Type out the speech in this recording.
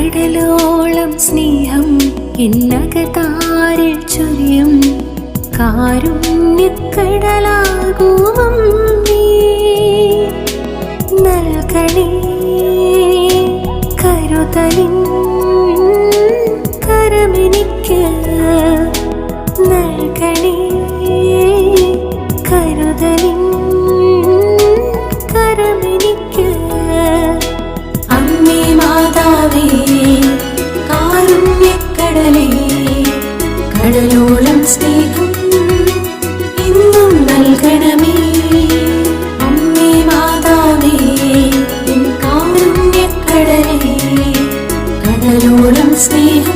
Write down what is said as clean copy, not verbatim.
കടലോളം സ്നേഹം എന്നകതാരിൽ ചൊരിയും കാരുണ്യക്കടലാകും നീ നൽകണേ കരുതലിൻ കരമെനിക്ക് നൽകണേ കരുതലിൻ കരമെനിക്ക് അമ്മേ മാതാവേ കാരുണ്യക്കടലേ കടലോളം സ്നേഹം ഇന്നും നൽകണമേ അമ്മേ മാതാവേ കാരുണ്യക്കടലേ കടലോളം സ്നേഹം